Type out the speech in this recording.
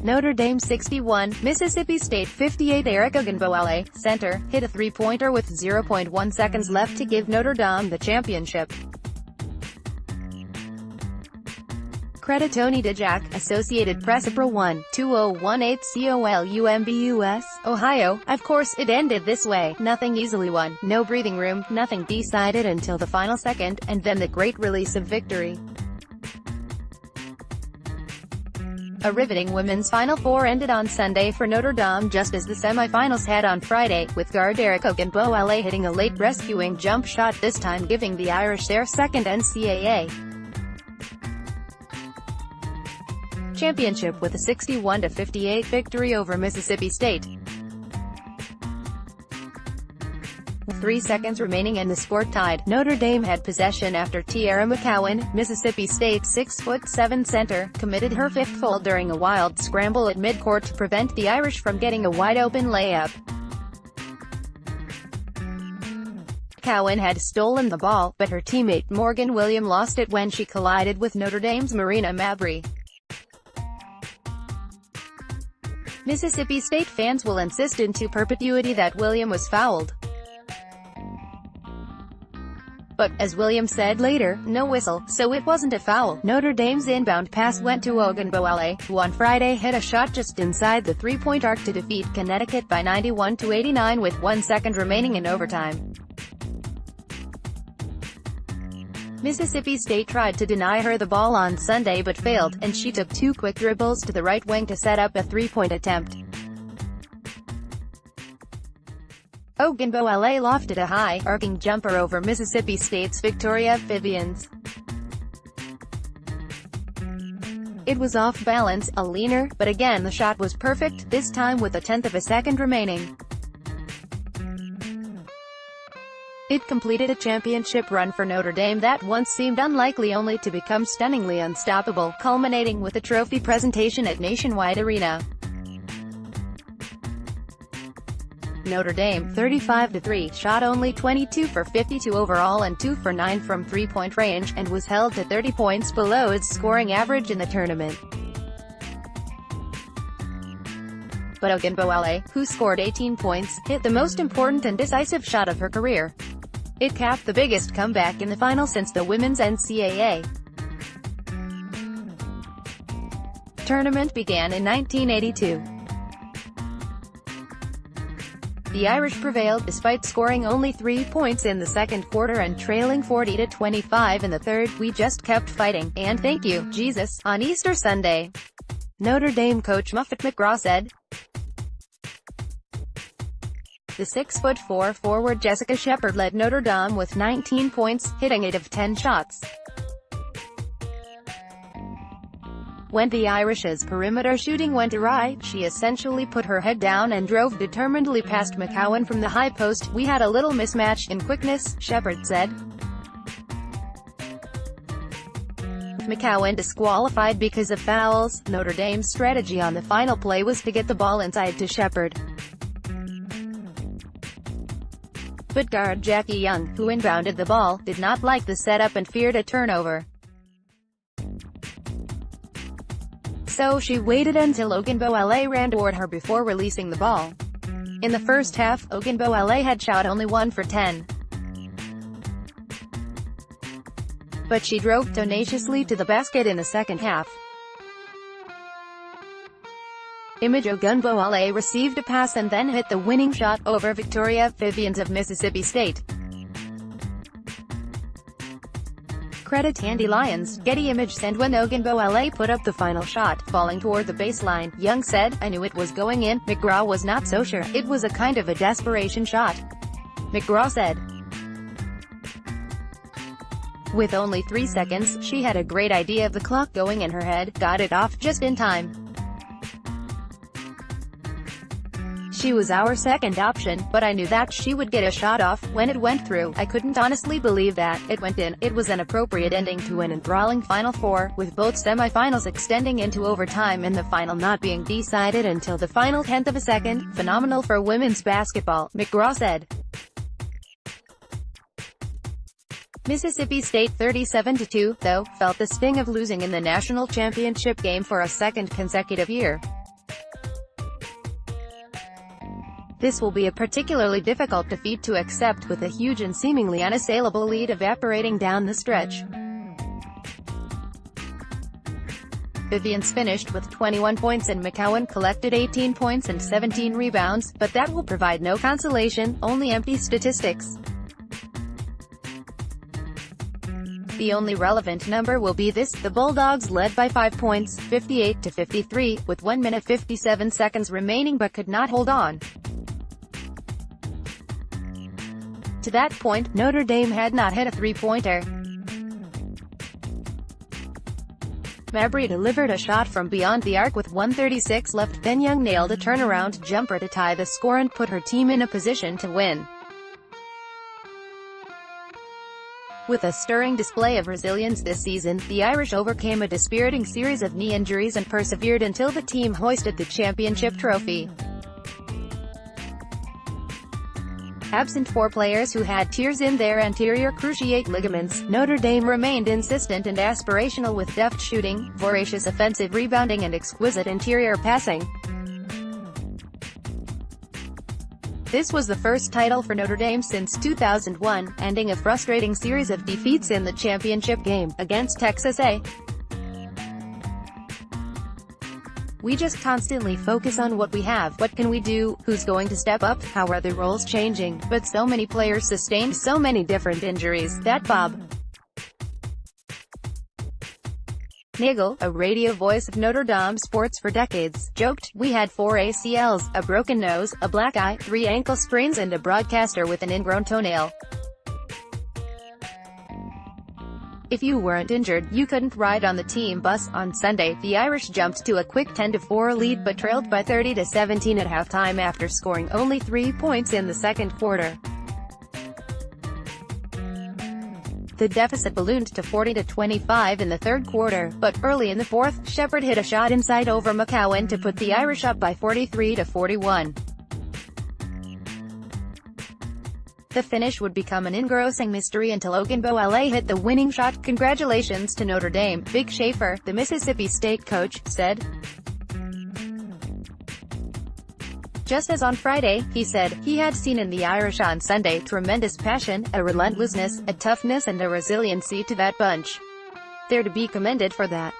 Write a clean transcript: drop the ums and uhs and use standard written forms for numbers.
Notre Dame 61, Mississippi State 58. Arike Ogunbowale, center, hit a three-pointer with 0.1 seconds left to give Notre Dame the championship. CreditTony Dejak, Associated Press. April 1, 2018. Columbus, Ohio. Of course it ended this way. Nothing easily won, no breathing room, nothing decided until the final second, and then the great release of victory. A riveting women's Final Four ended on Sunday for Notre Dame just as the semifinals had on Friday, with guard Arike Ogunbowale hitting a late rescuing jump shot, this time giving the Irish their second NCAA championship with a 61-58 victory over Mississippi State. With 3 seconds remaining and the score tied, Notre Dame had possession after Tiara McCowan, Mississippi State's 6'7" center, committed her fifth foul during a wild scramble at midcourt to prevent the Irish from getting a wide-open layup. McCowan had stolen the ball, but her teammate Morgan William lost it when she collided with Notre Dame's Marina Mabrey. Mississippi State fans will insist into perpetuity that William was fouled. But, as William said later, no whistle, so it wasn't a foul. Notre Dame's inbound pass went to Ogunbowale, who on Friday hit a shot just inside the three-point arc to defeat Connecticut by 91-89 with 1 second remaining in overtime. Mississippi State tried to deny her the ball on Sunday but failed, and she took 2 quick dribbles to the right wing to set up a three-point attempt. Ogunbowale lofted a high, arcing jumper over Mississippi State's Victoria Vivians. It was off balance, a leaner, but again the shot was perfect, this time with 1/10 of a second remaining. It completed a championship run for Notre Dame that once seemed unlikely, only to become stunningly unstoppable, culminating with a trophy presentation at Nationwide Arena. Notre Dame, 35-3, shot only 22 for 52 overall and 2 for 9 from three-point range, and was held to 30 points below its scoring average in the tournament. But Ogunbowale, who scored 18 points, hit the most important and decisive shot of her career. It capped the biggest comeback in the final since the women's NCAA tournament began in 1982. The Irish prevailed, despite scoring only 3 points in the second quarter and trailing 40-25 in the third. "We just kept fighting, and thank you, Jesus," on Easter Sunday, Notre Dame coach Muffet McGraw said. The 6'4" forward Jessica Shepard led Notre Dame with 19 points, hitting 8 of 10 shots. When the Irish's perimeter shooting went awry, she essentially put her head down and drove determinedly past McCowan from the high post. "We had a little mismatch in quickness," Shepard said. McCowan disqualified because of fouls, Notre Dame's strategy on the final play was to get the ball inside to Shepard. But guard Jackie Young, who inbounded the ball, did not like the setup and feared a turnover. So she waited until Ogunbowale ran toward her before releasing the ball. In the first half, Ogunbowale had shot only 1 for 10. But she drove tenaciously to the basket in the second half. Ogunbowale received a pass and then hit the winning shot, over Victoria Vivians of Mississippi State. Credit Handy Lions, Getty Images. And when Ogunbowale put up the final shot, falling toward the baseline, Young said, "I knew it was going in." McGraw was not so sure. "It was a kind of a desperation shot," McGraw said. With only 3 seconds, she had a great idea of the clock going in her head, got it off just in time. She was our second option, but I knew that she would get a shot off. When it went through, I couldn't honestly believe that it went in. It was an appropriate ending to an enthralling Final Four, with both semifinals extending into overtime and the final not being decided until the final 1/10 of a second. Phenomenal for women's basketball, McGraw said. Mississippi State 37-2, though, felt the sting of losing in the national championship game for a second consecutive year. This will be a particularly difficult defeat to accept, with a huge and seemingly unassailable lead evaporating down the stretch. Vivians finished with 21 points and McCowan collected 18 points and 17 rebounds, but that will provide no consolation, only empty statistics. The only relevant number will be this: the Bulldogs led by 5 points, 58-53, with 1 minute 57 seconds remaining but could not hold on. To that point, Notre Dame had not hit a three-pointer. Mabry delivered a shot from beyond the arc with 1:36 left, then Young nailed a turnaround jumper to tie the score and put her team in a position to win. With a stirring display of resilience this season, the Irish overcame a dispiriting series of knee injuries and persevered until the team hoisted the championship trophy. Absent 4 players who had tears in their anterior cruciate ligaments, Notre Dame remained insistent and aspirational with deft shooting, voracious offensive rebounding and exquisite interior passing. This was the first title for Notre Dame since 2001, ending a frustrating series of defeats in the championship game, against Texas A. We just constantly focus on what we have, what can we do, who's going to step up, how are the roles changing, but so many players sustained so many different injuries, that Bob Nagel, a radio voice of Notre Dame sports for decades, joked, "We had 4 ACLs, a broken nose, a black eye, 3 ankle sprains and a broadcaster with an ingrown toenail. If you weren't injured, you couldn't ride on the team bus." On Sunday, the Irish jumped to a quick 10-4 lead but trailed by 30-17 at halftime after scoring only 3 points in the second quarter. The deficit ballooned to 40-25 in the third quarter, but early in the fourth, Shepherd hit a shot inside over McCowan to put the Irish up by 43-41. The finish would become an engrossing mystery until Ogunbowale hit the winning shot. "Congratulations to Notre Dame," Vic Schaefer, the Mississippi State coach, said. Just as on Friday, he said, he had seen in the Irish on Sunday tremendous passion, a relentlessness, a toughness and a resiliency to that bunch. They're to be commended for that.